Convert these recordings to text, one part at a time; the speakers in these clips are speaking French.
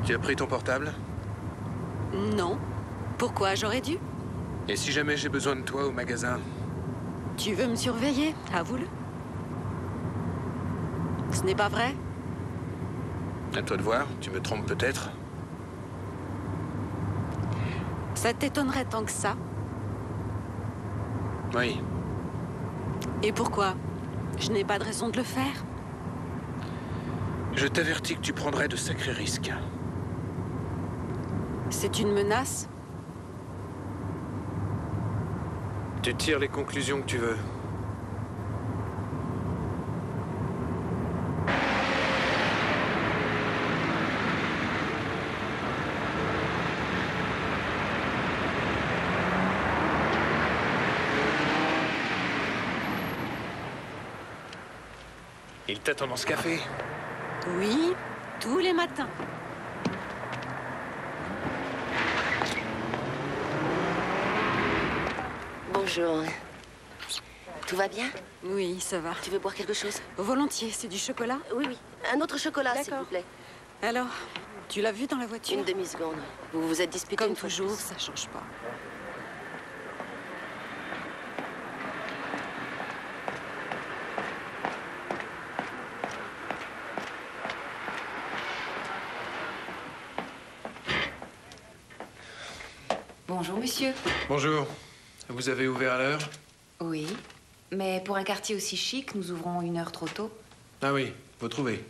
Tu as pris ton portable? Non. Pourquoi j'aurais dû? Et si jamais j'ai besoin de toi au magasin? Tu veux me surveiller? Avoue-le. Ce n'est pas vrai? À toi de voir, tu me trompes peut-être. Ça t'étonnerait tant que ça? Oui. Et pourquoi? Je n'ai pas de raison de le faire. Je t'avertis que tu prendrais de sacrés risques. C'est une menace? Tu tires les conclusions que tu veux. Il t'attend dans ce café? Oui, tous les matins. Bonjour. Tout va bien? Oui, ça va. Tu veux boire quelque chose? Volontiers, c'est du chocolat? Oui, oui. Un autre chocolat, s'il vous plaît. Alors, tu l'as vu dans la voiture? Une demi-seconde. Vous vous êtes disputé Comme une fois de toujours, plus. ça change pas. Bonjour, monsieur. Bonjour. Vous avez ouvert à l'heure? Oui, mais pour un quartier aussi chic, nous ouvrons 1 heure trop tôt. Ah oui, vous trouvez.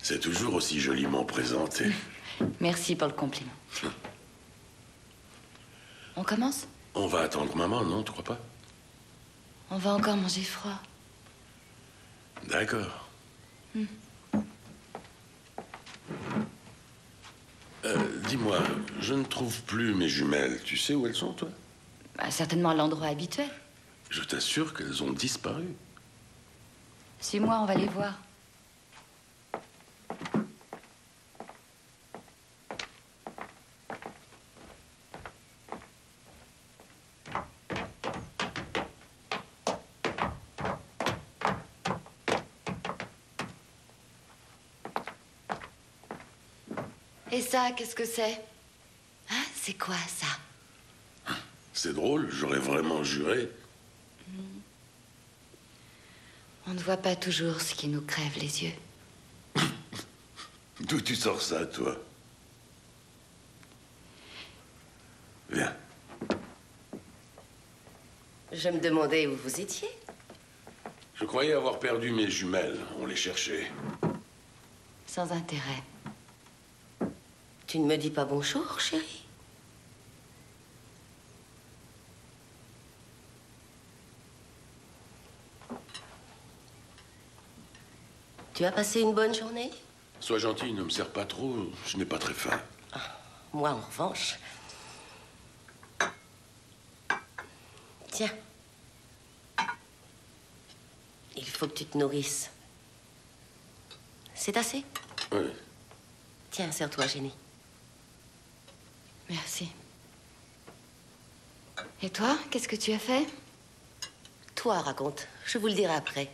C'est toujours aussi joliment présenté. Merci pour le compliment. On commence? On va attendre maman, non, tu crois pas? On va encore manger froid. D'accord. Dis-moi, je ne trouve plus mes jumelles. Tu sais où elles sont, toi? Bah, certainement à l'endroit habituel. Je t'assure qu'elles ont disparu. Suis-moi, on va les voir. Et ça, qu'est-ce que c'est? Hein? C'est quoi, ça? C'est drôle, j'aurais vraiment juré. On ne voit pas toujours ce qui nous crève les yeux. D'où tu sors ça, toi? Viens. Je me demandais où vous étiez. Je croyais avoir perdu mes jumelles. On les cherchait. Sans intérêt. Tu ne me dis pas bonjour, chérie? Tu as passé une bonne journée? Sois gentil, ne me serre pas trop. Je n'ai pas très faim. Moi, en revanche... Tiens. Il faut que tu te nourrisses. C'est assez? Oui. Tiens, serre-toi, Jenny. Merci. Et toi, qu'est-ce que tu as fait? Toi, raconte. Je vous le dirai après.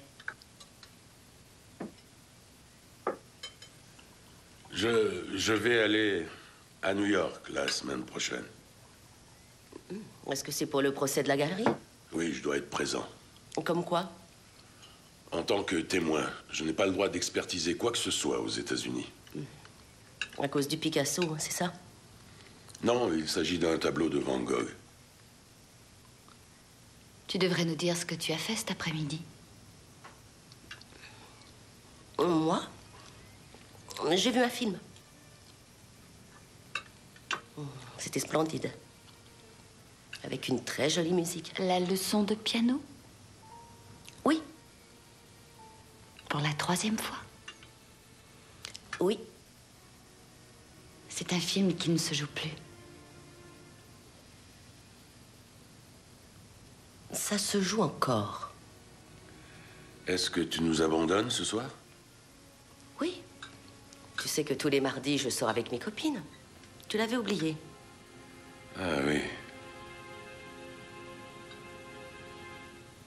Je vais aller à New York la semaine prochaine. Est-ce que c'est pour le procès de la galerie? Oui, je dois être présent. Comme quoi? En tant que témoin, je n'ai pas le droit d'expertiser quoi que ce soit aux États-Unis. À cause du Picasso, c'est ça? Non, il s'agit d'un tableau de Van Gogh. Tu devrais nous dire ce que tu as fait cet après-midi. Moi? J'ai vu un film. C'était splendide. Avec une très jolie musique. La leçon de piano? Oui, Pour la 3e fois. oui. C'est un film qui ne se joue plus. Ça se joue encore. Est-ce que tu nous abandonnes ce soir? Oui. Tu sais que tous les mardis, je sors avec mes copines. Tu l'avais oublié. Ah oui.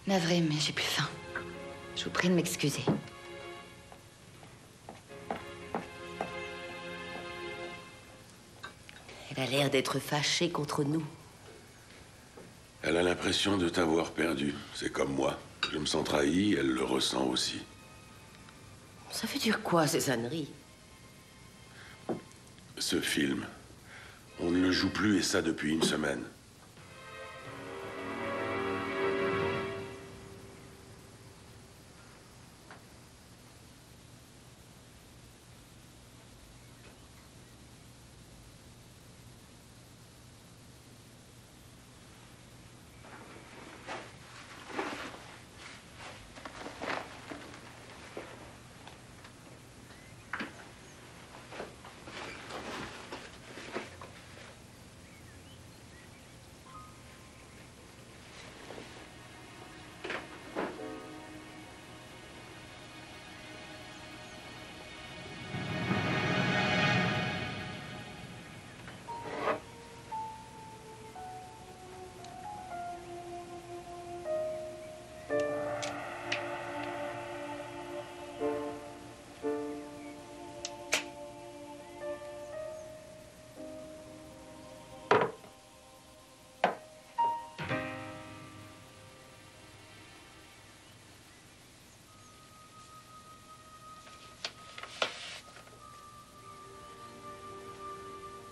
Navré, mais j'ai plus faim. Je vous prie de m'excuser. Elle a l'air d'être fâchée contre nous. Elle a l'impression de t'avoir perdu. C'est comme moi. Je me sens trahi, elle le ressent aussi. Ça veut dire quoi, ces âneries? Ce film, on ne le joue plus et ça depuis une semaine.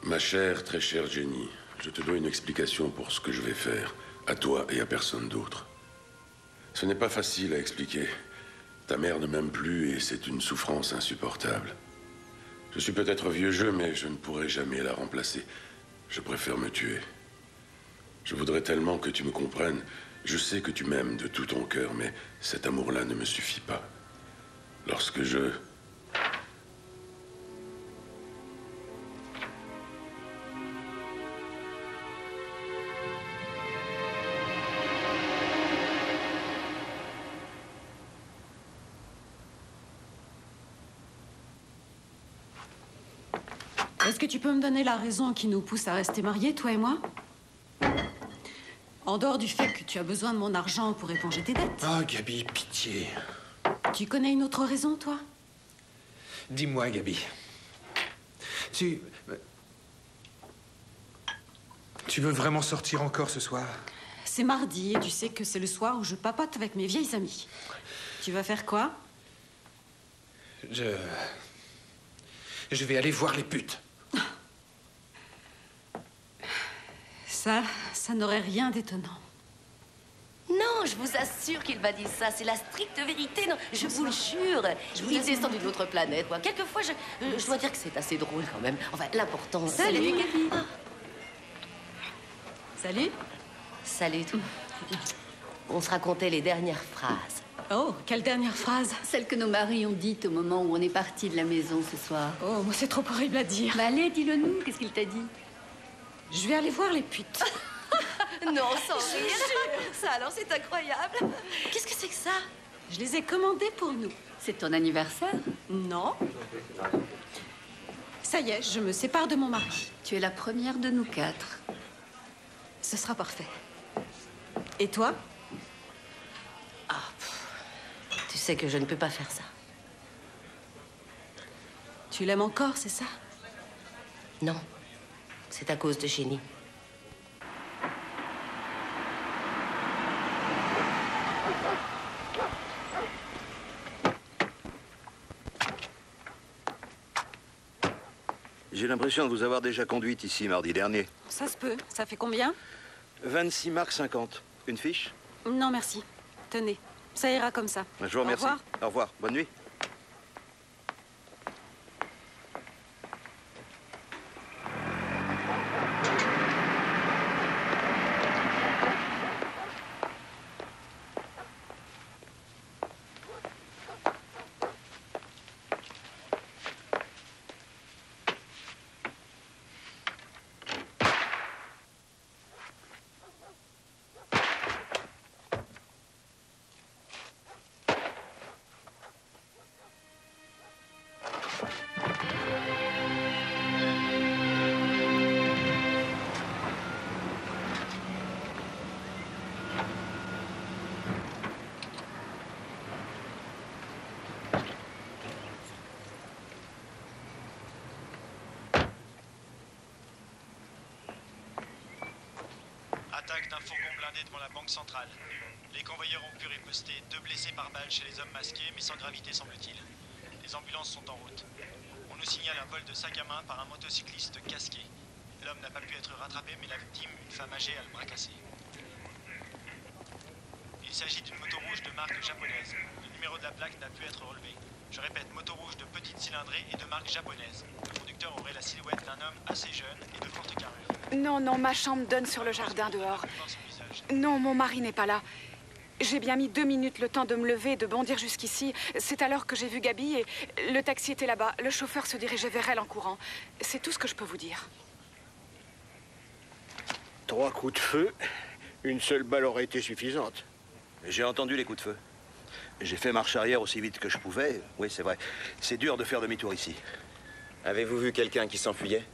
Ma chère, très chère Jenny, je te dois une explication pour ce que je vais faire, à toi et à personne d'autre. Ce n'est pas facile à expliquer. Ta mère ne m'aime plus et c'est une souffrance insupportable. Je suis peut-être vieux jeu, mais je ne pourrai jamais la remplacer. Je préfère me tuer. Je voudrais tellement que tu me comprennes. Je sais que tu m'aimes de tout ton cœur, mais cet amour-là ne me suffit pas. Lorsque je... Est-ce que tu peux me donner la raison qui nous pousse à rester mariés, toi et moi? En dehors du fait que tu as besoin de mon argent pour éponger tes dettes. Oh, Gabi, pitié. Tu connais une autre raison, toi? Dis-moi, Gabi. Tu veux vraiment sortir encore ce soir? C'est mardi et tu sais que c'est le soir où je papote avec mes vieilles amies. Tu vas faire quoi? Je vais aller voir les putes. Ça n'aurait rien d'étonnant. Non, je vous assure qu'il va dire ça. C'est la stricte vérité. Non, je vous le jure. Il descend d'une autre planète, moi. Quelquefois, je dois dire que c'est assez drôle, quand même. Enfin, l'important, c'est... Salut, Gabi. Salut. Salut, toi. On se racontait les dernières phrases. Oh, quelle dernière phrase. Celle que nos maris ont dite au moment où on est parti de la maison ce soir. Oh, moi, c'est trop horrible à dire. Bah allez, dis-le nous, qu'est-ce qu'il t'a dit? Je vais aller voir les putes. Non, sans rire. Ça, alors, c'est incroyable. Qu'est-ce que c'est que ça? Je les ai commandées pour nous. C'est ton anniversaire? Non. Ça y est, je me sépare de mon mari. Tu es la première de nous 4. Ce sera parfait. Et toi? Tu sais que je ne peux pas faire ça. Tu l'aimes encore, c'est ça? Non, c'est à cause de Jenny. J'ai l'impression de vous avoir déjà conduite ici mardi dernier. Ça se peut. Ça fait combien? 26 marks 50. Une fiche? Non, merci. Tenez, ça ira comme ça. Je vous remercie. Au revoir. Au revoir. Bonne nuit. Attaque d'un fourgon blindé devant la banque centrale. Les convoyeurs ont pu riposter, 2 blessés par balle chez les hommes masqués, mais sans gravité semble-t-il. Les ambulances sont en route. On nous signale un vol de sac à main par un motocycliste casqué. L'homme n'a pas pu être rattrapé, mais la victime, une femme âgée, a le bras cassé. Il s'agit d'une moto rouge de marque japonaise. Le numéro de la plaque n'a pu être relevé. Je répète, moto rouge de petite cylindrée et de marque japonaise. Le conducteur aurait la silhouette d'un homme assez jeune et de courte carrure. Non, non, ma chambre donne sur le jardin dehors. Non, mon mari n'est pas là. J'ai bien mis 2 minutes le temps de me lever et de bondir jusqu'ici. C'est alors que j'ai vu Gabi et le taxi était là-bas. Le chauffeur se dirigeait vers elle en courant. C'est tout ce que je peux vous dire. 3 coups de feu, une seule balle aurait été suffisante. J'ai entendu les coups de feu. J'ai fait marche arrière aussi vite que je pouvais. Oui, c'est vrai. C'est dur de faire demi-tour ici. Avez-vous vu quelqu'un qui s'enfuyait?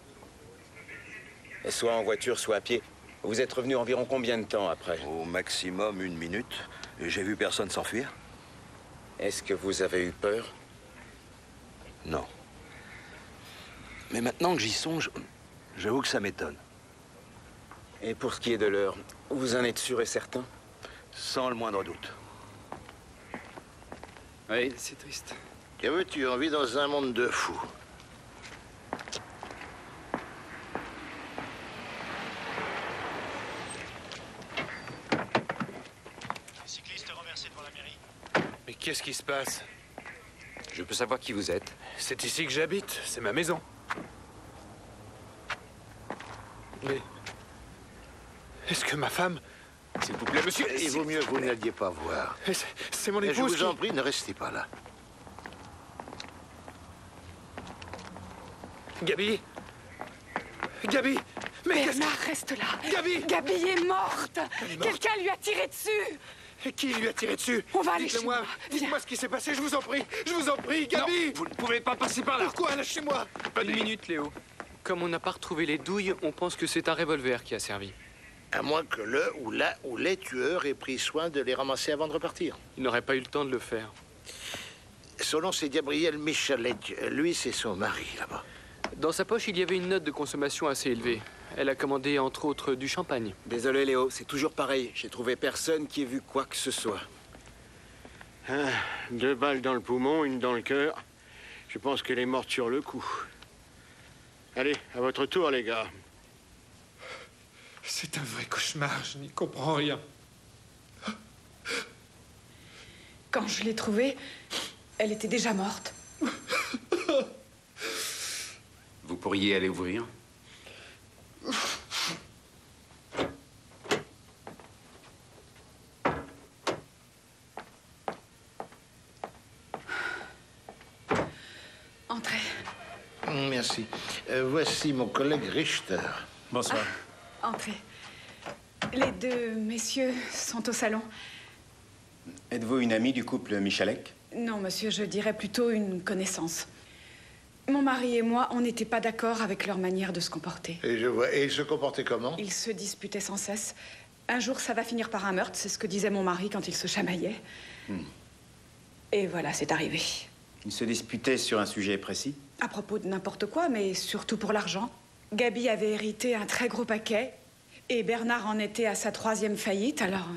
Soit en voiture, soit à pied. Vous êtes revenu environ combien de temps après? Au maximum 1 minute. Et j'ai vu personne s'enfuir. Est-ce que vous avez eu peur? Non. Mais maintenant que j'y songe, j'avoue que ça m'étonne. Et pour ce qui est de l'heure, vous en êtes sûr et certain? Sans le moindre doute. Oui, c'est triste. Que veux-tu, on vit dans un monde de fous. Le cycliste renversé devant la mairie. Mais qu'est-ce qui se passe? Je peux savoir qui vous êtes? C'est ici que j'habite, c'est ma maison. Mais... est-ce que ma femme... S'il vous plaît, monsieur... Il vaut mieux que vous n'alliez pas voir. C'est mon Et épouse je vous en prie, ne restez pas là. Gabi? Gabi? Mais Bernard, reste là. Gabi! Gabi est morte. Quelqu'un lui a tiré dessus. Et qui lui a tiré dessus? On va aller chez Dites-le-moi. moi. Dites-moi ce qui s'est passé, je vous en prie. Je vous en prie, Gabi! Non, vous ne pouvez pas passer par là. Pourquoi? Lâchez-moi! Une minute, Léo. Comme on n'a pas retrouvé les douilles, on pense que c'est un revolver qui a servi. À moins que le ou la ou les tueurs aient pris soin de les ramasser avant de repartir. Il n'aurait pas eu le temps de le faire. Son nom, c'est Gabriel Michalek. Lui, c'est son mari, là-bas. Dans sa poche, il y avait une note de consommation assez élevée. Elle a commandé, entre autres, du champagne. Désolé, Léo, c'est toujours pareil. J'ai trouvé personne qui ait vu quoi que ce soit. 2 balles dans le poumon, 1 dans le cœur. Je pense qu'elle est morte sur le coup. Allez, à votre tour, les gars. C'est un vrai cauchemar, je n'y comprends rien. Quand je l'ai trouvée, elle était déjà morte. Vous pourriez aller ouvrir? Entrez. Merci. Voici mon collègue Richter. Bonsoir. Entrez. Les 2 messieurs sont au salon. Êtes-vous une amie du couple Michalek? Non, monsieur, je dirais plutôt une connaissance. Mon mari et moi, on n'était pas d'accord avec leur manière de se comporter. Et je vois. Et ils se comportaient comment? Ils se disputaient sans cesse. Un jour, ça va finir par un meurtre, c'est ce que disait mon mari quand ils se chamaillaient. Et voilà, c'est arrivé. Ils se disputaient sur un sujet précis? À propos de n'importe quoi, mais surtout pour l'argent. Gabi avait hérité un très gros paquet, et Bernard en était à sa 3e faillite, alors...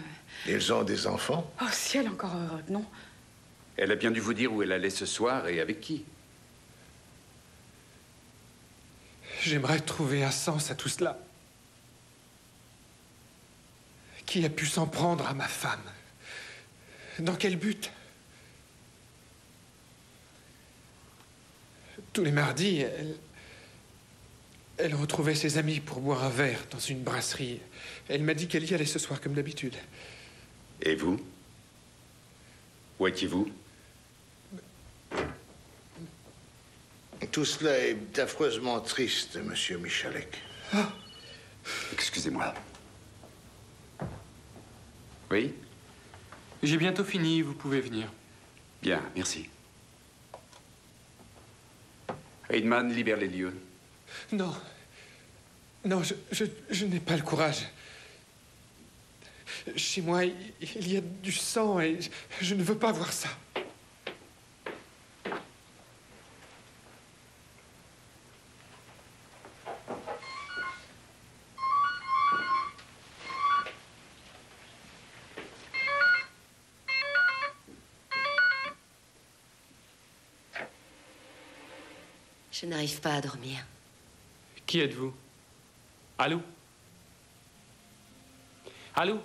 Ils ont des enfants? Oh ciel, encore heureux, non. Elle a bien dû vous dire où elle allait ce soir et avec qui. J'aimerais trouver un sens à tout cela. Qui a pu s'en prendre à ma femme? Dans quel but? Tous les mardis, elle retrouvait ses amis pour boire un verre dans une brasserie. Elle m'a dit qu'elle y allait ce soir comme d'habitude. Et vous? Où étiez-vous? Tout cela est affreusement triste, monsieur Michalek. Excusez-moi. Oui? J'ai bientôt fini, vous pouvez venir. Bien, merci. Heidemann, libère les lieux. Non. Non, je n'ai pas le courage. Chez moi, il y a du sang et je ne veux pas voir ça. Je n'arrive pas à dormir. Qui êtes-vous? Allô? Allô?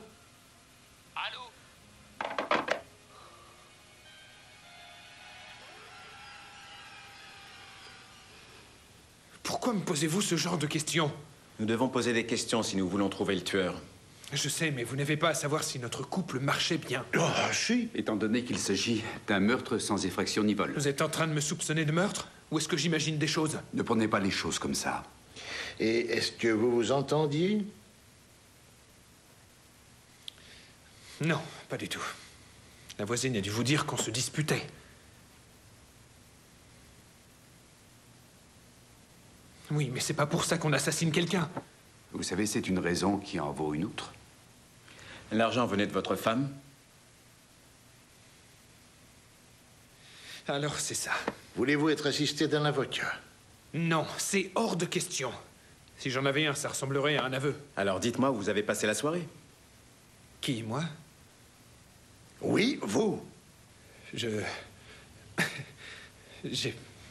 Pourquoi me posez-vous ce genre de questions? Nous devons poser des questions si nous voulons trouver le tueur. Je sais, mais vous n'avez pas à savoir si notre couple marchait bien. Si. Étant donné qu'il s'agit d'un meurtre sans effraction ni vol. Vous êtes en train de me soupçonner de meurtre? Ou est-ce que j'imagine des choses? Ne prenez pas les choses comme ça. Et est-ce que vous vous entendiez? Non, pas du tout. La voisine a dû vous dire qu'on se disputait. Oui, mais c'est pas pour ça qu'on assassine quelqu'un. Vous savez, c'est une raison qui en vaut une autre. L'argent venait de votre femme? Alors, c'est ça. Voulez-vous être assisté d'un avocat? Non, c'est hors de question. Si j'en avais un, ça ressemblerait à un aveu. Alors dites-moi où vous avez passé la soirée? Qui, moi? Oui, vous. J'ai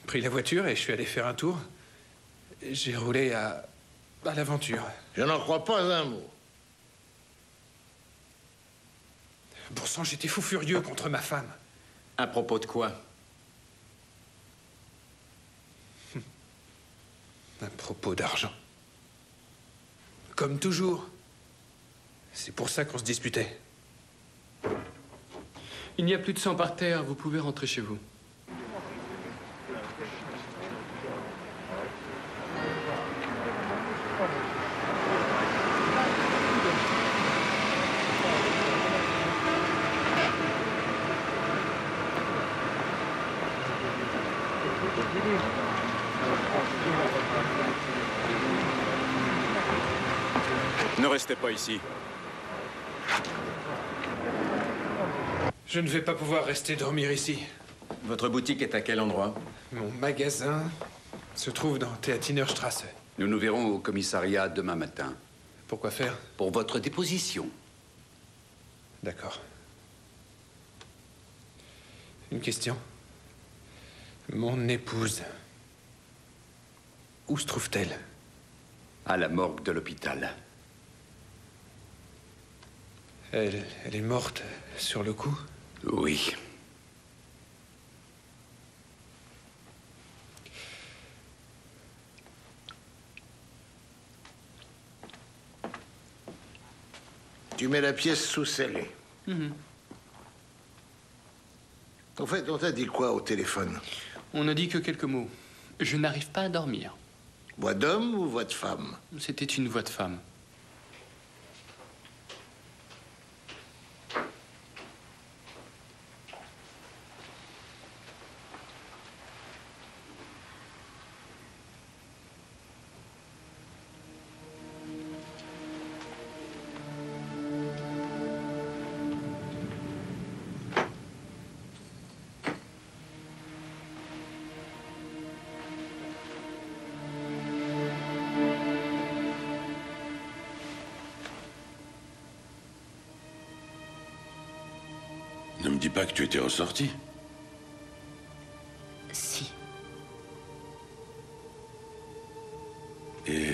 pris la voiture et je suis allé faire un tour. J'ai roulé à l'aventure. Je n'en crois pas un mot. Bon sang, j'étais fou furieux contre ma femme. À propos de quoi? À propos d'argent. Comme toujours. C'est pour ça qu'on se disputait. Il n'y a plus de sang par terre, vous pouvez rentrer chez vous. Ne restez pas ici. Je ne vais pas pouvoir rester dormir ici. Votre boutique est à quel endroit? Mon magasin se trouve dans Theatinerstrasse. Nous nous verrons au commissariat demain matin. Pourquoi faire? Pour votre déposition. D'accord. Une question. Mon épouse, où se trouve-t-elle? À la morgue de l'hôpital. Elle est morte sur le coup? Oui. Tu mets la pièce sous scellé. En fait, on t'a dit quoi au téléphone? On n'a dit que quelques mots. Je n'arrive pas à dormir. Voix d'homme ou voix de femme? C'était une voix de femme. me dis pas que tu étais ressorti. Si. Et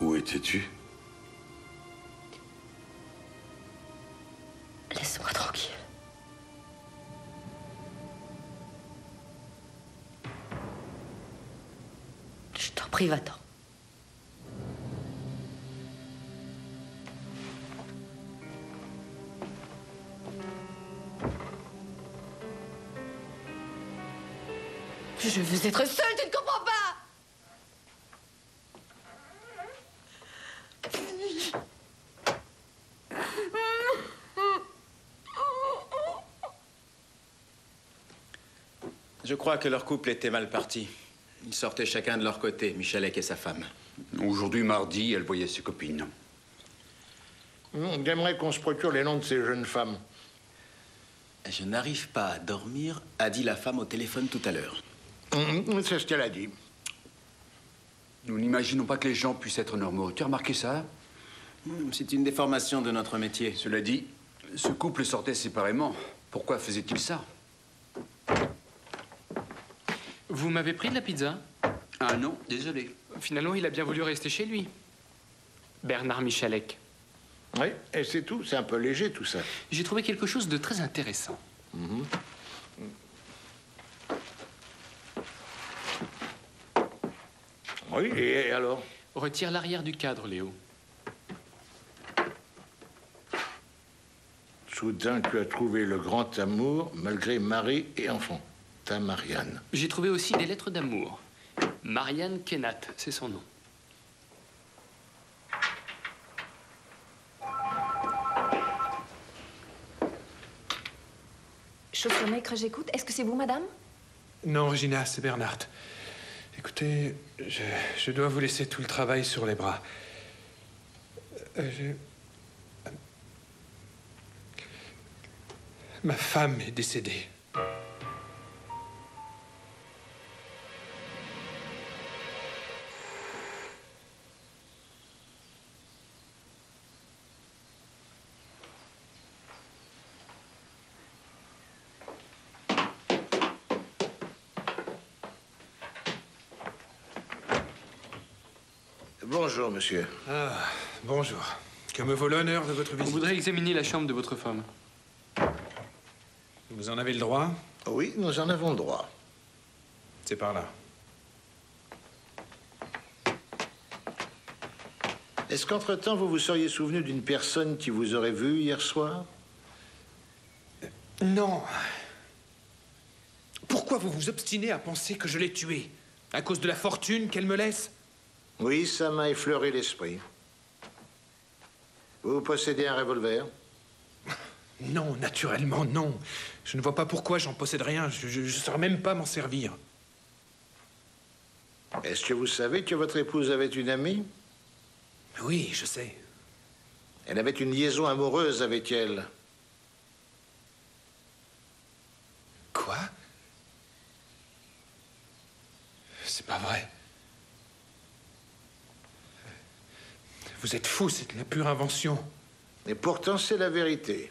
où étais-tu? Laisse-moi tranquille. Je t'en prie, va-t'en. Je veux être seule, tu ne comprends pas? Je crois que leur couple était mal parti. Ils sortaient chacun de leur côté, Michalek et sa femme. Aujourd'hui, mardi, elle voyait ses copines. J'aimerais qu'on se procure les noms de ces jeunes femmes. Je n'arrive pas à dormir, a dit la femme au téléphone tout à l'heure. C'est ce qu'elle a dit. Nous n'imaginons pas que les gens puissent être normaux. Tu as remarqué ça? C'est une déformation de notre métier. Cela dit, ce couple sortait séparément. Pourquoi faisait-il ça? Vous m'avez pris de la pizza? Ah non, désolé. Finalement, il a bien voulu rester chez lui. Bernard Michalek. Oui, et c'est tout. C'est un peu léger, tout ça. J'ai trouvé quelque chose de très intéressant. Oui, et alors? Retire l'arrière du cadre, Léo. Soudain, tu as trouvé le grand amour, malgré mari et enfant. Ta Marianne. J'ai trouvé aussi des lettres d'amour. Marianne Kennat, c'est son nom. Chaussure maigre, j'écoute. Est-ce que c'est vous, madame? Non, Regina, c'est Bernard. Écoutez, je dois vous laisser tout le travail sur les bras. Ma femme est décédée. Bonjour, monsieur. Ah, bonjour. Que me vaut l'honneur de votre visite? On voudrait examiner la chambre de votre femme. Vous en avez le droit? Oui, nous en avons le droit. C'est par là. Est-ce qu'entre-temps, vous vous seriez souvenu d'une personne qui vous aurait vu hier soir? Non. Pourquoi vous vous obstinez à penser que je l'ai tuée? À cause de la fortune qu'elle me laisse? Oui, ça m'a effleuré l'esprit. Vous possédez un revolver? Non, naturellement, non. Je ne vois pas pourquoi j'en possède rien. Je ne saurais même pas m'en servir. Est-ce que vous savez que votre épouse avait une amie? Oui, je sais. Elle avait une liaison amoureuse avec elle. Quoi? C'est pas vrai. Vous êtes fou, c'est de la pure invention. Et pourtant, c'est la vérité.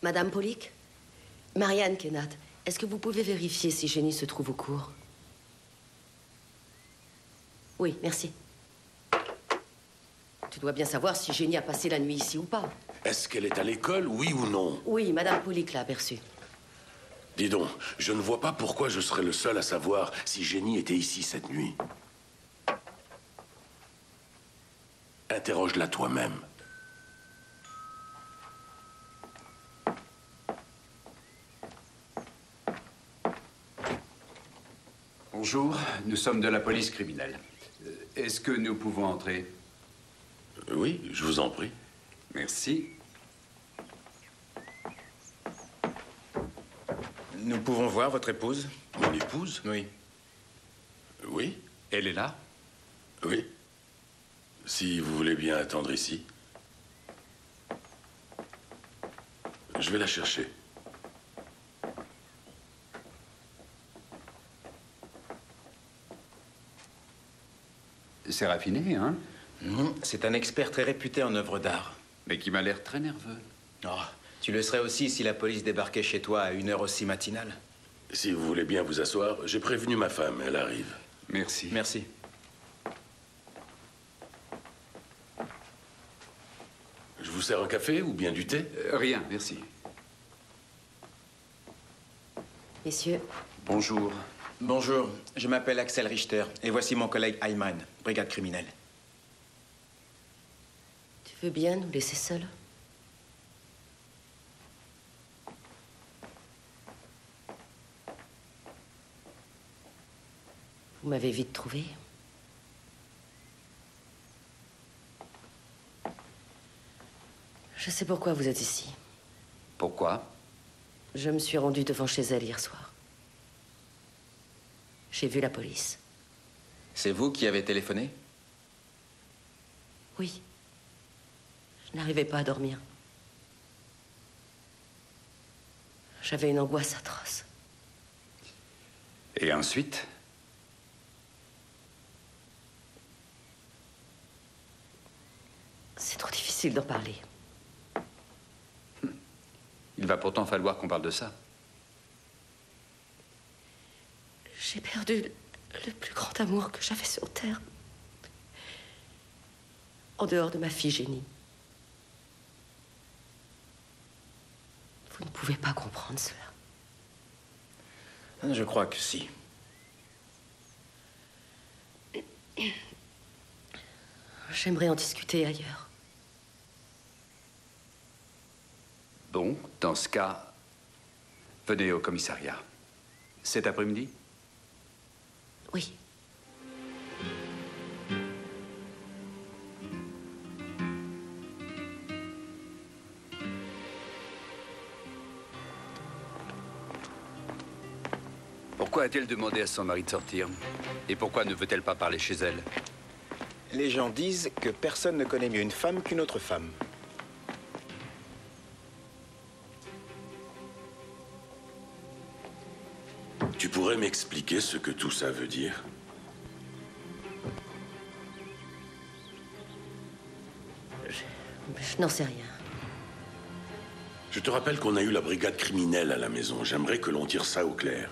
Madame Polic? Marianne Kennat, est-ce que vous pouvez vérifier si Jenny se trouve au cours? Oui, merci. Tu dois bien savoir si Jenny a passé la nuit ici ou pas. Est-ce qu'elle est à l'école, oui ou non? Oui, Madame Polic l'a aperçue. Dis donc, je ne vois pas pourquoi je serais le seul à savoir si Jenny était ici cette nuit. Interroge-la toi-même. Bonjour, nous sommes de la police criminelle. Est-ce que nous pouvons entrer? Oui, je vous en prie. Merci. Nous pouvons voir votre épouse? Mon épouse? Oui. Oui? Elle est là? Oui. Si vous voulez bien attendre ici. Je vais la chercher. C'est raffiné, hein? Non, c'est un expert très réputé en œuvres d'art. Mais qui m'a l'air très nerveux. Oh, tu le serais aussi si la police débarquait chez toi à une heure aussi matinale. Si vous voulez bien vous asseoir, j'ai prévenu ma femme, elle arrive. Merci. Merci. Je vous sers un café ou bien du thé? Rien, merci. Messieurs. Bonjour. Bonjour, je m'appelle Axel Richter et voici mon collègue Ayman, brigade criminelle. Tu veux bien nous laisser seuls? Vous m'avez vite trouvé. Je sais pourquoi vous êtes ici. Pourquoi? Je me suis rendue devant chez elle hier soir. J'ai vu la police. C'est vous qui avez téléphoné? Oui. Je n'arrivais pas à dormir. J'avais une angoisse atroce. Et ensuite? C'est trop difficile d'en parler. Il va pourtant falloir qu'on parle de ça. J'ai perdu le plus grand amour que j'avais sur Terre. En dehors de ma fille Jenny. Vous ne pouvez pas comprendre cela. Je crois que si. J'aimerais en discuter ailleurs. Bon, dans ce cas, venez au commissariat. Cet après-midi? Oui. Pourquoi a-t-elle demandé à son mari de sortir? Et pourquoi ne veut-elle pas parler chez elle? Les gens disent que personne ne connaît mieux une femme qu'une autre femme. Tu pourrais m'expliquer ce que tout ça veut dire? Je n'en sais rien. Je te rappelle qu'on a eu la brigade criminelle à la maison. J'aimerais que l'on tire ça au clair.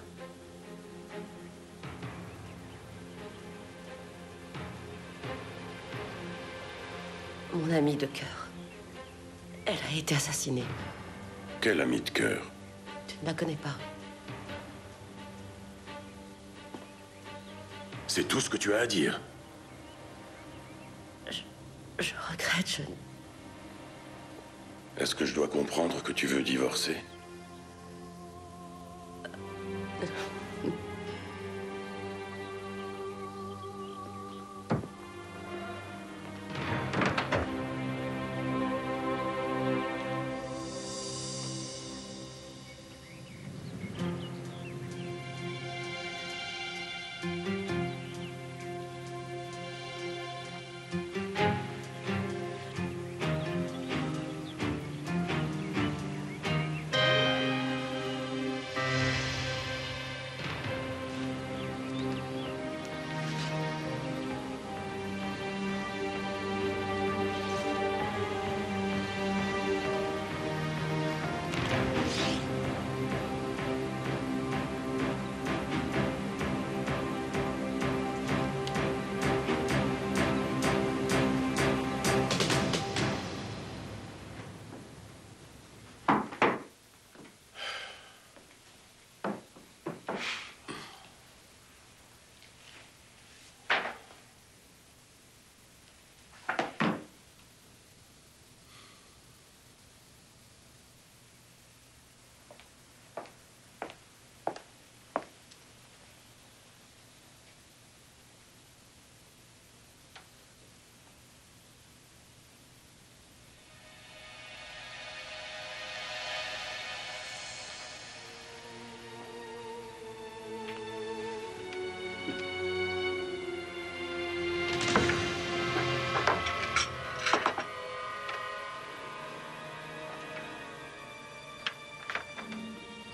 Mon amie de cœur. Elle a été assassinée. Quel ami de cœur? Tu ne la connais pas. C'est tout ce que tu as à dire? Je regrette, Est-ce que je dois comprendre que tu veux divorcer?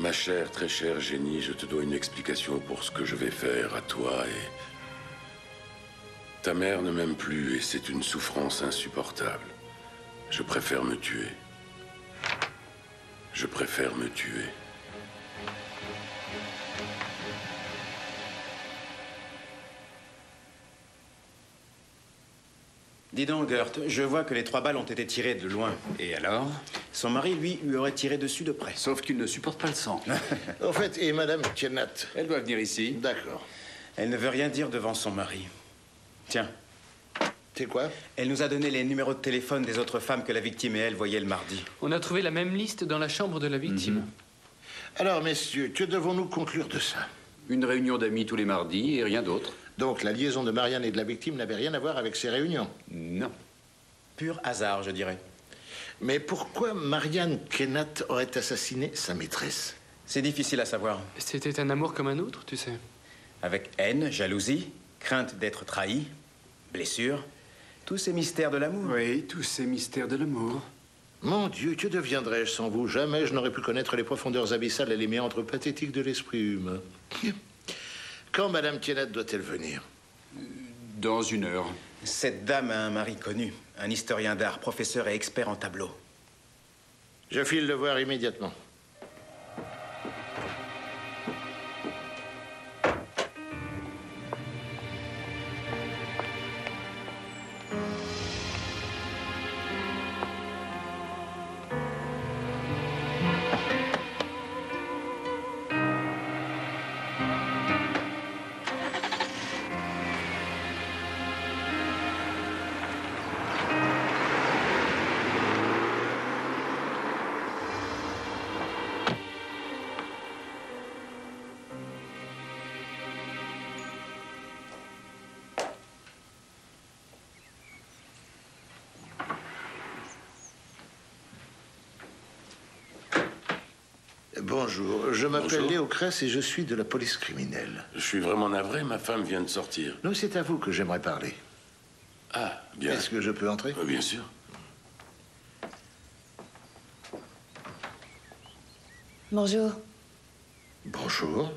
Ma chère, très chère Jenny, je te dois une explication pour ce que je vais faire à toi Ta mère ne m'aime plus et c'est une souffrance insupportable. Je préfère me tuer. Je préfère me tuer. Dis donc, Gert, je vois que les 3 balles ont été tirées de loin. Et alors? Son mari, lui aurait tiré dessus de près. Sauf qu'il ne supporte pas le sang. Au fait, et Madame Kennat? Elle doit venir ici. D'accord. Elle ne veut rien dire devant son mari. Tiens. C'est quoi? Elle nous a donné les numéros de téléphone des autres femmes que la victime et elle voyaient le mardi. On a trouvé la même liste dans la chambre de la victime. Alors, messieurs, que devons-nous conclure de ça? Une réunion d'amis tous les mardis et rien d'autre. Donc, la liaison de Marianne et de la victime n'avait rien à voir avec ces réunions? Non. Pur hasard, je dirais. Mais pourquoi Marianne Kennat aurait assassiné sa maîtresse? C'est difficile à savoir. C'était un amour comme un autre, tu sais. Avec haine, jalousie, crainte d'être trahi, blessure, tous ces mystères de l'amour. Oui, tous ces mystères de l'amour. Mon Dieu, que deviendrais-je sans vous? Jamais je n'aurais pu connaître les profondeurs abyssales et les méandres pathétiques de l'esprit humain. Quand Madame Kennat doit-elle venir? Dans 1 heure. Cette dame a un mari connu, un historien d'art, professeur et expert en tableaux. Je file le voir immédiatement. Bonjour, je m'appelle Léo Cress et je suis de la police criminelle. Je suis vraiment navré, ma femme vient de sortir. Non, c'est à vous que j'aimerais parler. Ah, bien. Est-ce que je peux entrer? Bien sûr. Bonjour. Bonjour.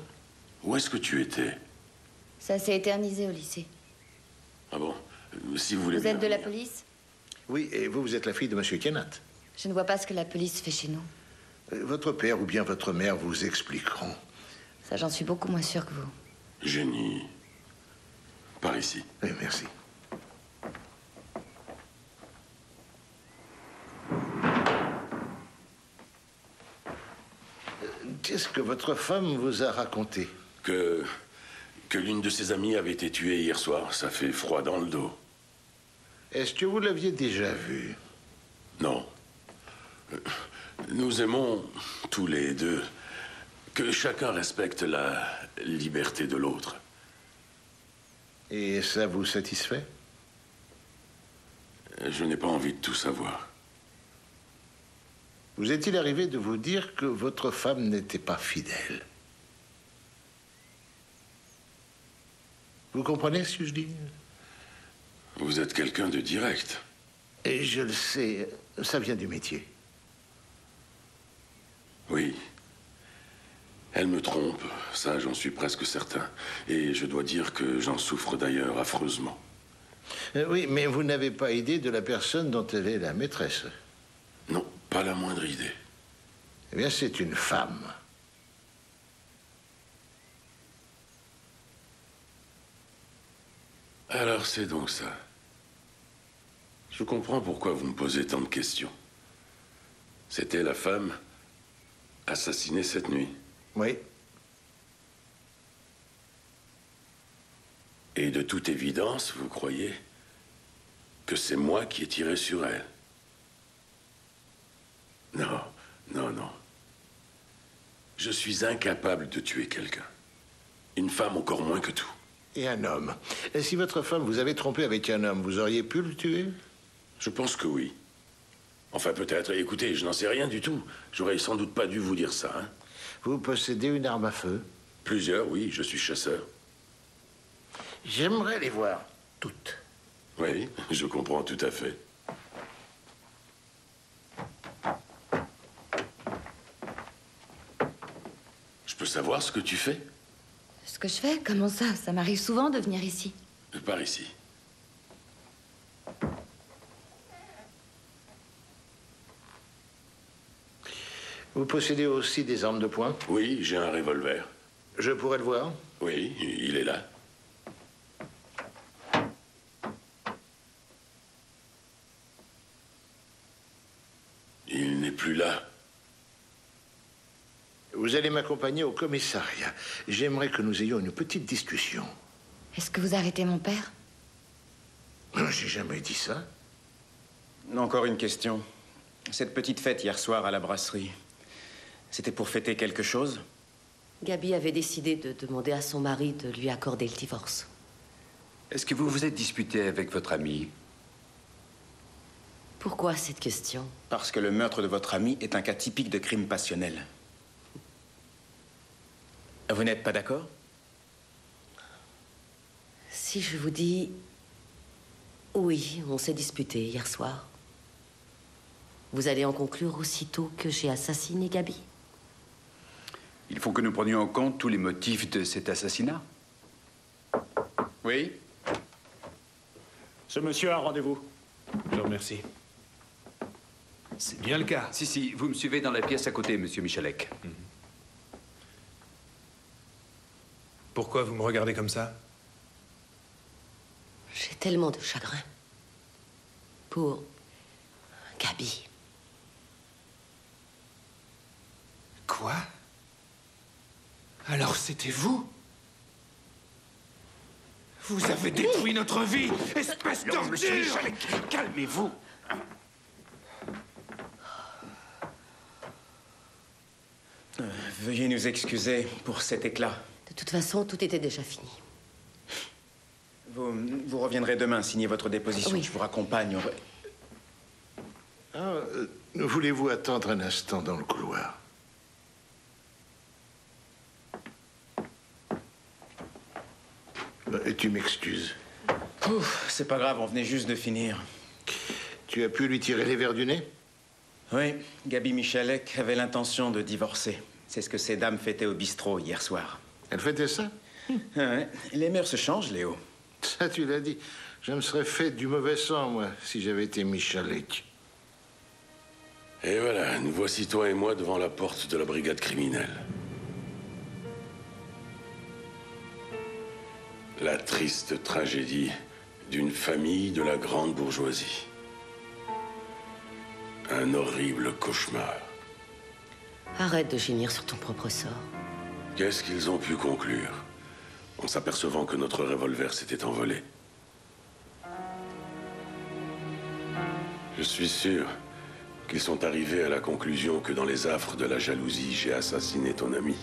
Où est-ce que tu étais? Ça s'est éternisé au lycée. Ah bon? Si vous voulez Vous bien êtes de la venir. police? Oui, et vous êtes la fille de Monsieur Kennat. Je ne vois pas ce que la police fait chez nous. Votre père ou bien votre mère vous expliqueront. Ça, j'en suis beaucoup moins sûre que vous. Jenny. Par ici. Oui, merci. Qu'est-ce que votre femme vous a raconté? Que l'une de ses amies avait été tuée hier soir. Ça fait froid dans le dos. Est-ce que vous l'aviez déjà vue? Non. Nous aimons, tous les deux, que chacun respecte la liberté de l'autre. Et ça vous satisfait? Je n'ai pas envie de tout savoir. Vous est-il arrivé de vous dire que votre femme n'était pas fidèle? Vous comprenez ce que je dis? Vous êtes quelqu'un de direct. Et je le sais, ça vient du métier. Oui. Elle me trompe, ça j'en suis presque certain. Et je dois dire que j'en souffre d'ailleurs affreusement. Oui, mais vous n'avez pas idée de la personne dont elle est la maîtresse. Non, pas la moindre idée. Eh bien, c'est une femme. Alors c'est donc ça. Je comprends pourquoi vous me posez tant de questions. C'était la femme assassinée cette nuit. Oui. Et de toute évidence, vous croyez que c'est moi qui ai tiré sur elle? Non, non, non. Je suis incapable de tuer quelqu'un. Une femme encore moins que tout. Et un homme. Et si votre femme vous avait trompé avec un homme, vous auriez pu le tuer? Je pense que oui. Enfin, peut-être. Écoutez, je n'en sais rien du tout. J'aurais sans doute pas dû vous dire ça, hein. Vous possédez une arme à feu? Plusieurs, oui. Je suis chasseur. J'aimerais les voir toutes. Oui, je comprends tout à fait. Je peux savoir ce que tu fais? Ce que je fais? Comment ça? Ça m'arrive souvent de venir ici. Par ici. Vous possédez aussi des armes de poing? Oui, j'ai un revolver. Je pourrais le voir? Oui, il est là. Il n'est plus là. Vous allez m'accompagner au commissariat. J'aimerais que nous ayons une petite discussion. Est-ce que vous arrêtez mon père? J'ai jamais dit ça. Encore une question. Cette petite fête hier soir à la brasserie, c'était pour fêter quelque chose? Gaby avait décidé de demander à son mari de lui accorder le divorce. Est-ce que vous vous êtes disputé avec votre ami? Pourquoi cette question? Parce que le meurtre de votre ami est un cas typique de crime passionnel. Vous n'êtes pas d'accord? Si je vous dis... Oui, on s'est disputé hier soir. Vous allez en conclure aussitôt que j'ai assassiné Gaby? Il faut que nous prenions en compte tous les motifs de cet assassinat. Oui? Ce monsieur a un rendez-vous. Je vous remercie. C'est bien le cas. Si, vous me suivez dans la pièce à côté, monsieur Michalek. Pourquoi vous me regardez comme ça? J'ai tellement de chagrin. Pour Gaby. Quoi? Alors c'était vous? Vous avez détruit notre vie, espèce d'ordure! Monsieur Michalek, calmez-vous. Veuillez nous excuser pour cet éclat. De toute façon, tout était déjà fini. Vous reviendrez demain signer votre déposition. Oui. Je vous raccompagne. Voulez-vous attendre un instant dans le couloir? Et tu m'excuses. C'est pas grave, on venait juste de finir. Tu as pu lui tirer les verres du nez? Oui, Gaby Michalek avait l'intention de divorcer. C'est ce que ces dames fêtaient au bistrot hier soir. Elle fêtait ça? Ouais. Les mœurs se changent, Léo. Ça, tu l'as dit. Je me serais fait du mauvais sang, moi, si j'avais été Michalek. Et voilà, nous voici toi et moi devant la porte de la brigade criminelle. La triste tragédie d'une famille de la grande bourgeoisie. Un horrible cauchemar. Arrête de gémir sur ton propre sort. Qu'est-ce qu'ils ont pu conclure en s'apercevant que notre revolver s'était envolé? Je suis sûr qu'ils sont arrivés à la conclusion que dans les affres de la jalousie, j'ai assassiné ton ami.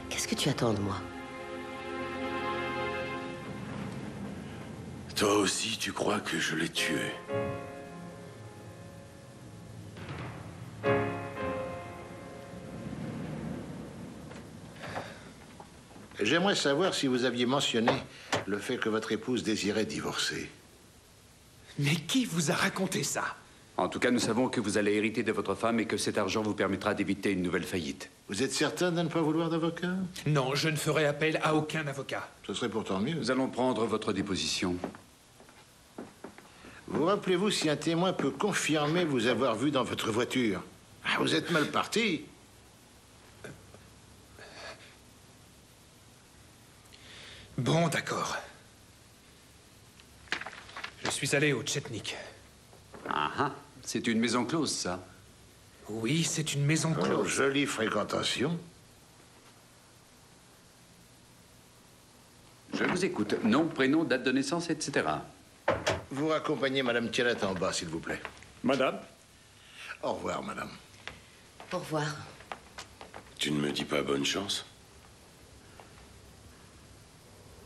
Qu'est-ce que tu attends de moi? Toi aussi, tu crois que je l'ai tué? J'aimerais savoir si vous aviez mentionné le fait que votre épouse désirait divorcer. Mais qui vous a raconté ça? En tout cas, nous savons que vous allez hériter de votre femme et que cet argent vous permettra d'éviter une nouvelle faillite. Vous êtes certain de ne pas vouloir d'avocat? Non, je ne ferai appel à aucun avocat. Ce serait pourtant mieux. Nous allons prendre votre déposition. Vous rappelez-vous si un témoin peut confirmer vous avoir vu dans votre voiture? Ah, vous êtes mal parti. Bon, d'accord. Je suis allé au Tchetnik. Ah, c'est une maison close, ça. Oui, c'est une maison close. Oh, jolie fréquentation. Je vous écoute. Nom, prénom, date de naissance, etc. Vous raccompagnez Madame Tielette en bas, s'il vous plaît. Madame? Au revoir, madame. Au revoir. Tu ne me dis pas bonne chance?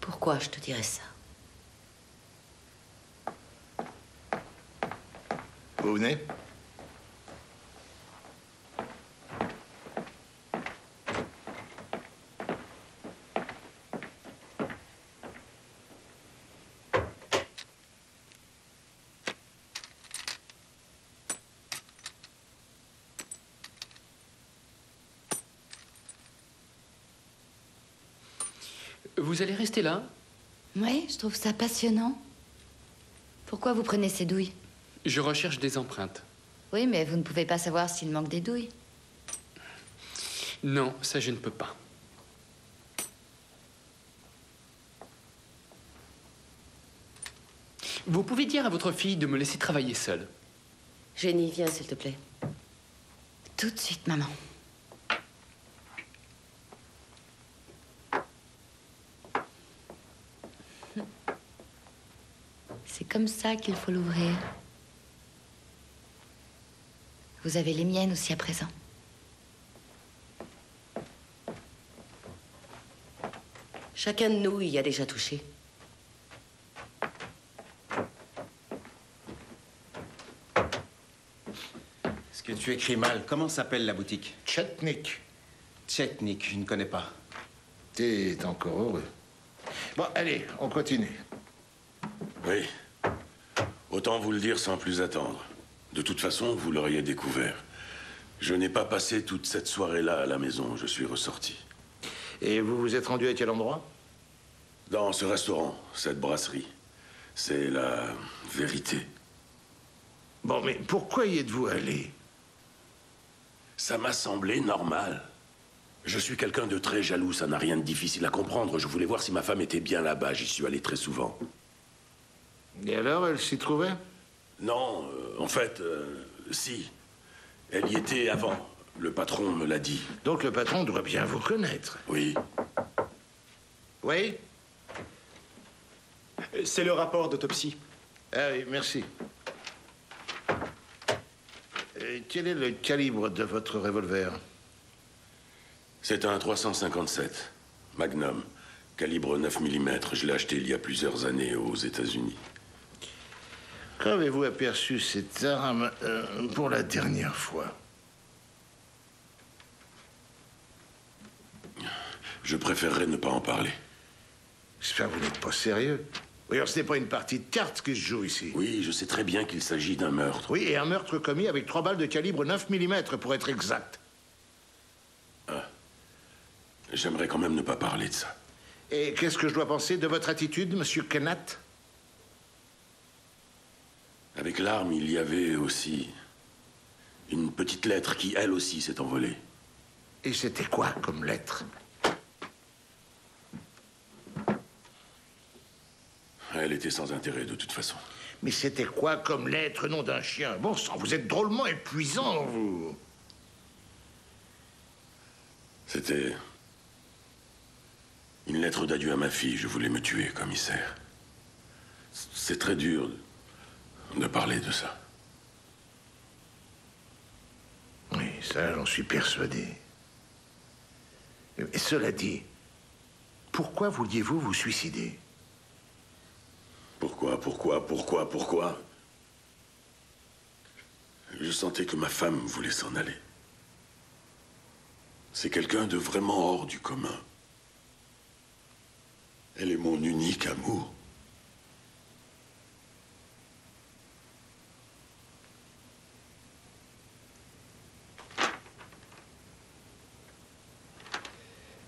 Pourquoi je te dirais ça? Vous venez? Vous allez rester là? Oui, je trouve ça passionnant. Pourquoi vous prenez ces douilles? Je recherche des empreintes. Oui, mais vous ne pouvez pas savoir s'il manque des douilles. Non, ça je ne peux pas. Vous pouvez dire à votre fille de me laisser travailler seule. Jenny, viens, s'il te plaît. Tout de suite, maman. C'est comme ça qu'il faut l'ouvrir. Vous avez les miennes aussi à présent. Chacun de nous y a déjà touché. Est-ce que tu écris mal? Comment s'appelle la boutique? Chetnik. Chetnik, je ne connais pas. T'es encore heureux. Bon, allez, on continue. Oui. Autant vous le dire sans plus attendre. De toute façon, vous l'auriez découvert. Je n'ai pas passé toute cette soirée-là à la maison. Je suis ressorti. Et vous vous êtes rendu à quel endroit? Dans ce restaurant, cette brasserie. C'est la vérité. Bon, mais pourquoi y êtes-vous allé? Ça m'a semblé normal. Je suis quelqu'un de très jaloux, ça n'a rien de difficile à comprendre. Je voulais voir si ma femme était bien là-bas, j'y suis allé très souvent. Et alors, elle s'y trouvait? Non, en fait, si. Elle y était avant. Le patron me l'a dit. Donc le patron doit bien vous connaître. Oui. Oui? C'est le rapport d'autopsie. Ah oui, merci. Quel est le calibre de votre revolver? C'est un 357 Magnum, calibre 9 mm. Je l'ai acheté il y a plusieurs années aux États-Unis. Quand avez-vous aperçu cette arme pour la dernière fois? Je préférerais ne pas en parler. J'espère que vous n'êtes pas sérieux. Oui, alors ce n'est pas une partie de cartes qui se joue ici. Oui, je sais très bien qu'il s'agit d'un meurtre. Oui, et un meurtre commis avec 3 balles de calibre 9 mm, pour être exact. Ah. J'aimerais quand même ne pas parler de ça. Et qu'est-ce que je dois penser de votre attitude, monsieur Kenneth? Avec l'arme, il y avait aussi une petite lettre qui, elle aussi, s'est envolée. Et c'était quoi comme lettre? Elle était sans intérêt, de toute façon. Mais c'était quoi comme lettre, nom d'un chien? Bon sang, vous êtes drôlement épuisant, vous. C'était une lettre d'adieu à ma fille. Je voulais me tuer, commissaire. C'est très dur de parler de ça. Oui, ça, j'en suis persuadé. Et cela dit, pourquoi vouliez-vous vous suicider? Pourquoi? Je sentais que ma femme voulait s'en aller. C'est quelqu'un de vraiment hors du commun. Elle est mon unique amour.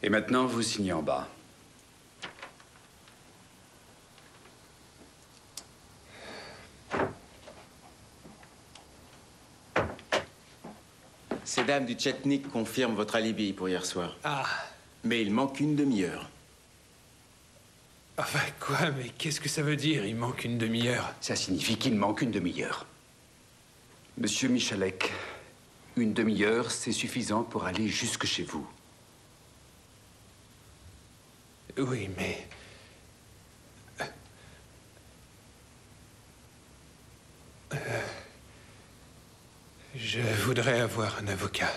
Et maintenant, vous signez en bas. Ces dames du Chetnik confirment votre alibi pour hier soir. Ah. Mais il manque une demi-heure. Enfin, quoi? Mais qu'est-ce que ça veut dire, il manque une demi-heure? Ça signifie qu'il manque une demi-heure. Monsieur Michalek, une demi-heure, c'est suffisant pour aller jusque chez vous. Oui, mais... Je voudrais avoir un avocat.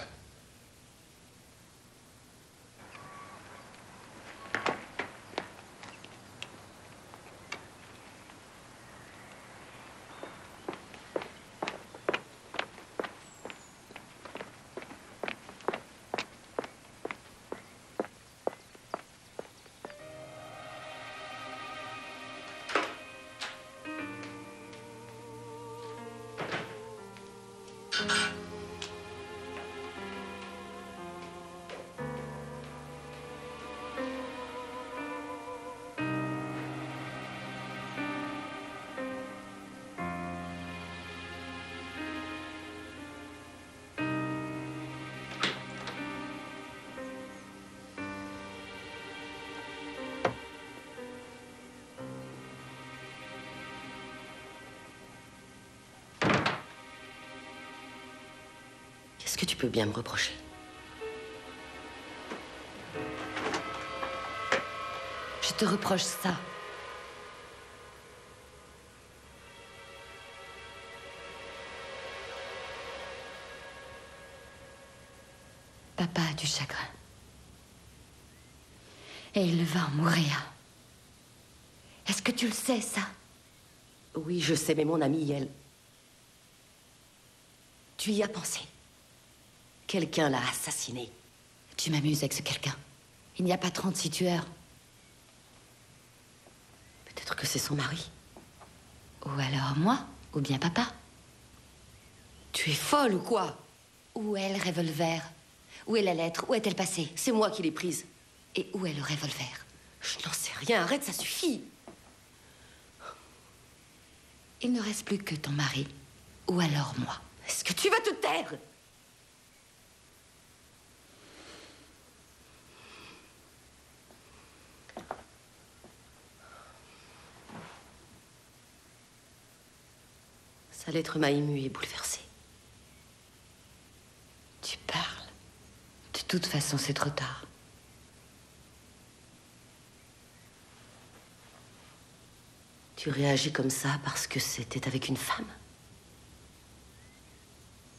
Qu'est-ce que tu peux bien me reprocher? Je te reproche ça. Papa a du chagrin. Et il va en mourir. Est-ce que tu le sais, ça? Oui, je sais, mais mon amie, elle... Tu y as pensé? Quelqu'un l'a assassiné. Tu m'amuses avec ce quelqu'un. Il n'y a pas 36 tueurs. Peut-être que c'est son mari. Ou alors moi, ou bien papa. Tu es folle ou quoi? Où est le revolver? Où est la lettre? Où est-elle passée? C'est moi qui l'ai prise. Et où est le revolver? Je n'en sais rien, arrête, ça suffit. Il ne reste plus que ton mari. Ou alors moi. Est-ce que tu vas te taire? Sa lettre m'a émue et bouleversée. Tu parles. De toute façon, c'est trop tard. Tu réagis comme ça parce que c'était avec une femme?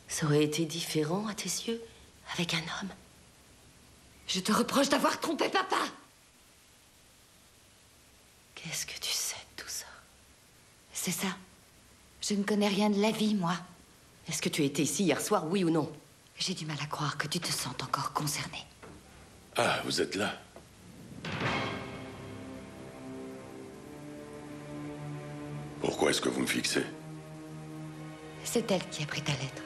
Ça aurait été différent à tes yeux avec un homme? Je te reproche d'avoir trompé papa. Qu'est-ce que tu sais de tout ça? C'est ça. Je ne connais rien de la vie, moi. Est-ce que tu étais ici hier soir, oui ou non? J'ai du mal à croire que tu te sentes encore concerné. Ah, vous êtes là? Pourquoi est-ce que vous me fixez? C'est elle qui a pris ta lettre.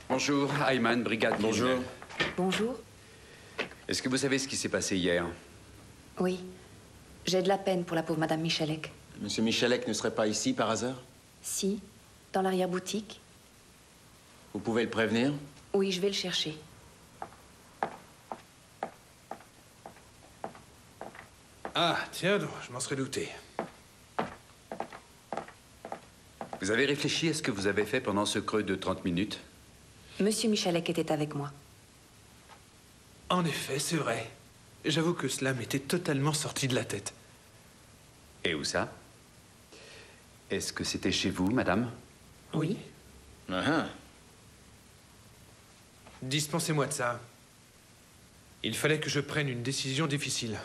Bonjour, Ayman, brigade. Bonjour. Bonjour. Est-ce que vous savez ce qui s'est passé hier? Oui. J'ai de la peine pour la pauvre Madame Michalek. Monsieur Michalek ne serait pas ici par hasard? Si, dans l'arrière-boutique. Vous pouvez le prévenir? Oui, je vais le chercher. Ah, tiens donc, je m'en serais douté. Vous avez réfléchi à ce que vous avez fait pendant ce creux de 30 minutes? Monsieur Michalek était avec moi. En effet, c'est vrai. J'avoue que cela m'était totalement sorti de la tête. Et où ça? Est-ce que c'était chez vous, madame? Oui. Ah. Dispensez-moi de ça. Il fallait que je prenne une décision difficile.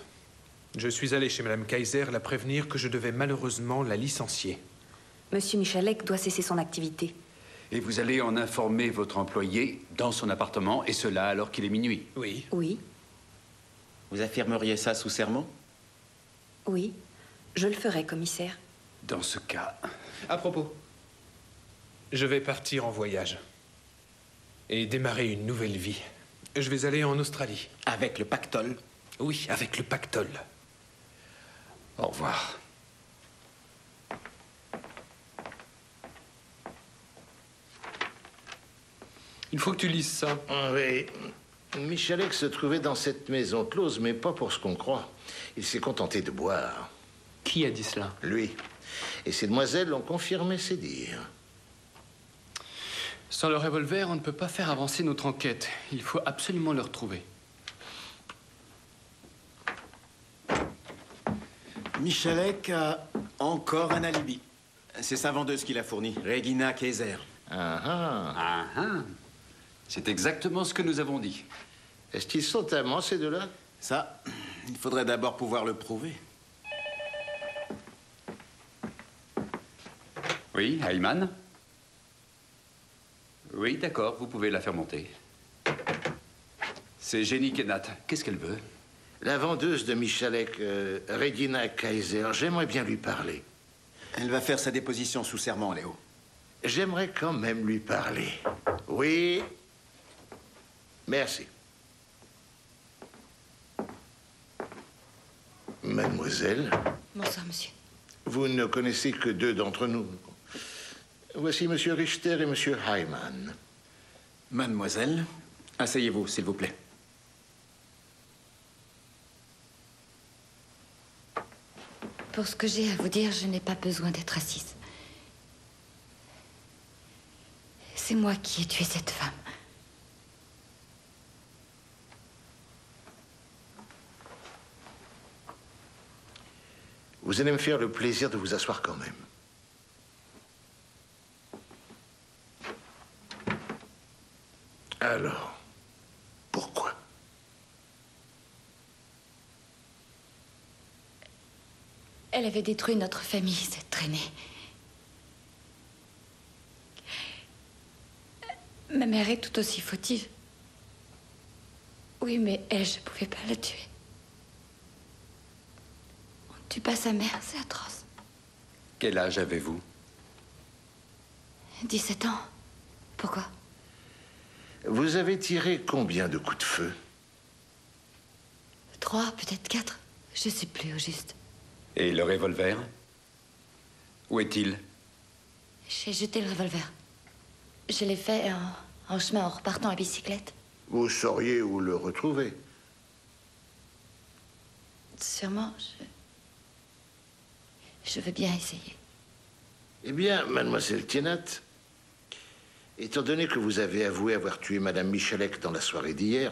Je suis allé chez Madame Kaiser la prévenir que je devais malheureusement la licencier. Monsieur Michalek doit cesser son activité. Et vous allez en informer votre employé dans son appartement, et cela alors qu'il est minuit? Oui. Oui. Vous affirmeriez ça sous serment? Oui. Je le ferai, commissaire. Dans ce cas... À propos, je vais partir en voyage. Et démarrer une nouvelle vie. Je vais aller en Australie. Avec le pactole? Oui, avec le pactole. Au revoir. Il faut que tu lises ça. Oui. Michalek se trouvait dans cette maison close, mais pas pour ce qu'on croit. Il s'est contenté de boire. Qui a dit cela? Lui. Et ces demoiselles ont confirmé ses dires. Sans le revolver, on ne peut pas faire avancer notre enquête. Il faut absolument le retrouver. Michalek a encore un alibi. C'est sa vendeuse qui l'a fourni, Regina Kaiser. Ah ah. Ah ah. C'est exactement ce que nous avons dit. Est-ce qu'ils sont amants, ces deux-là? Ça, il faudrait d'abord pouvoir le prouver. Oui, Ayman? Oui, d'accord, vous pouvez la faire monter. C'est Jenny Kennat. Qu'est-ce qu'elle veut? La vendeuse de Michalek, Regina Kaiser, j'aimerais bien lui parler. Elle va faire sa déposition sous serment, Léo. J'aimerais quand même lui parler. Oui. Merci. Mademoiselle, Bonsoir, monsieur. vous ne connaissez que deux d'entre nous. Voici Monsieur Richter et Monsieur Hyman. Mademoiselle, asseyez-vous, s'il vous plaît. Pour ce que j'ai à vous dire, je n'ai pas besoin d'être assise. C'est moi qui ai tué cette femme. Vous allez me faire le plaisir de vous asseoir quand même. Alors, pourquoi? Elle avait détruit notre famille, cette traînée. Ma mère est tout aussi fautive. Oui, mais elle, je ne pouvais pas la tuer. On ne tue pas sa mère, c'est atroce. Quel âge avez-vous? 17 ans. Pourquoi? Vous avez tiré combien de coups de feu? 3, peut-être 4. Je ne sais plus au juste. Et le revolver? Où est-il? J'ai jeté le revolver. Je l'ai fait en chemin en repartant à bicyclette. Vous sauriez où le retrouver? Sûrement, je veux bien essayer. Eh bien, mademoiselle Tiennat, étant donné que vous avez avoué avoir tué madame Michalek dans la soirée d'hier,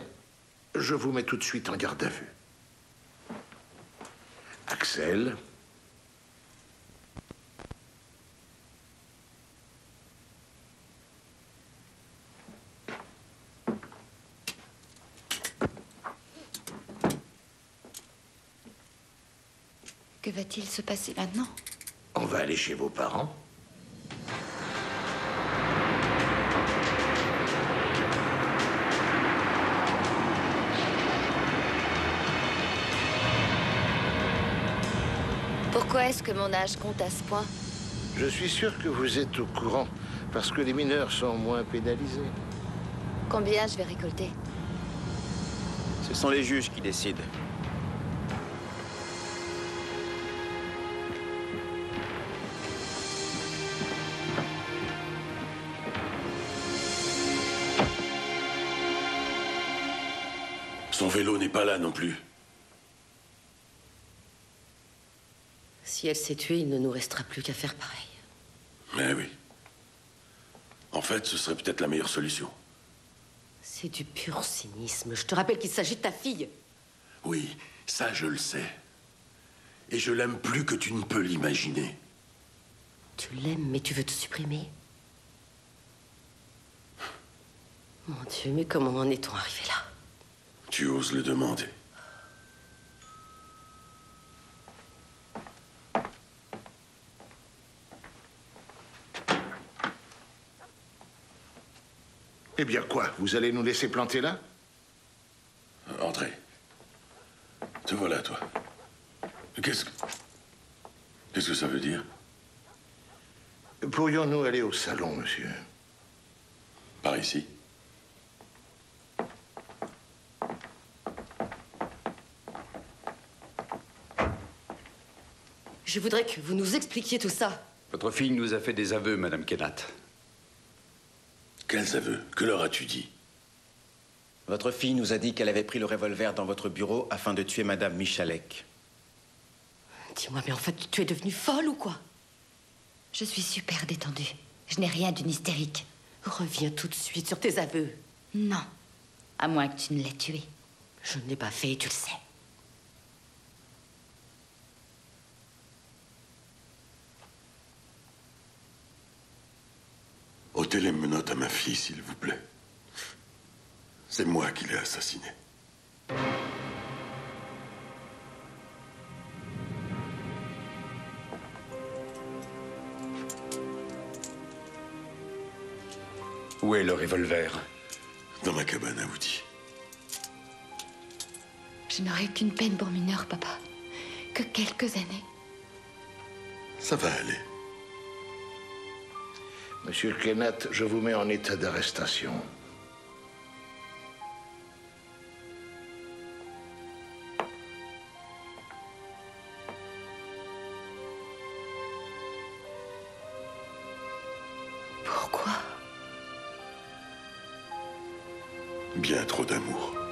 je vous mets tout de suite en garde à vue. Axel. Que va-t-il se passer maintenant? On va aller chez vos parents. Pourquoi est-ce que mon âge compte à ce point? Je suis sûr que vous êtes au courant, parce que les mineurs sont moins pénalisés. Combien je vais récolter? Ce sont les juges qui décident. Son vélo n'est pas là non plus. Si elle s'est tuée, il ne nous restera plus qu'à faire pareil. Mais oui. En fait, ce serait peut-être la meilleure solution. C'est du pur cynisme. Je te rappelle qu'il s'agit de ta fille. Oui, ça je le sais. Et je l'aime plus que tu ne peux l'imaginer. Tu l'aimes, mais tu veux te supprimer. Mon Dieu, mais comment en est-on arrivé là? Tu oses le demander. Eh bien quoi? Vous allez nous laisser planter là? André. Te voilà, toi. Qu'est-ce que ça veut dire? Pourrions-nous aller au salon, monsieur? Par ici? Je voudrais que vous nous expliquiez tout ça. Votre fille nous a fait des aveux, Madame Kennat. Quels aveux? Que leur as-tu dit? Votre fille nous a dit qu'elle avait pris le revolver dans votre bureau afin de tuer Madame Michalek. Dis-moi, mais en fait, tu es devenue folle ou quoi? Je suis super détendue. Je n'ai rien d'une hystérique. Reviens tout de suite sur tes aveux. Non. À moins que tu ne l'aies tué. Je ne l'ai pas fait, tu le sais. Ôtez les menottes à ma fille, s'il vous plaît. C'est moi qui l'ai assassinée. Où est le revolver? Dans ma cabane à outils. Je n'aurai qu'une peine pour mineur, papa. Que quelques années. Ça va aller. Monsieur Kennat, je vous mets en état d'arrestation. Pourquoi? Bien trop d'amour.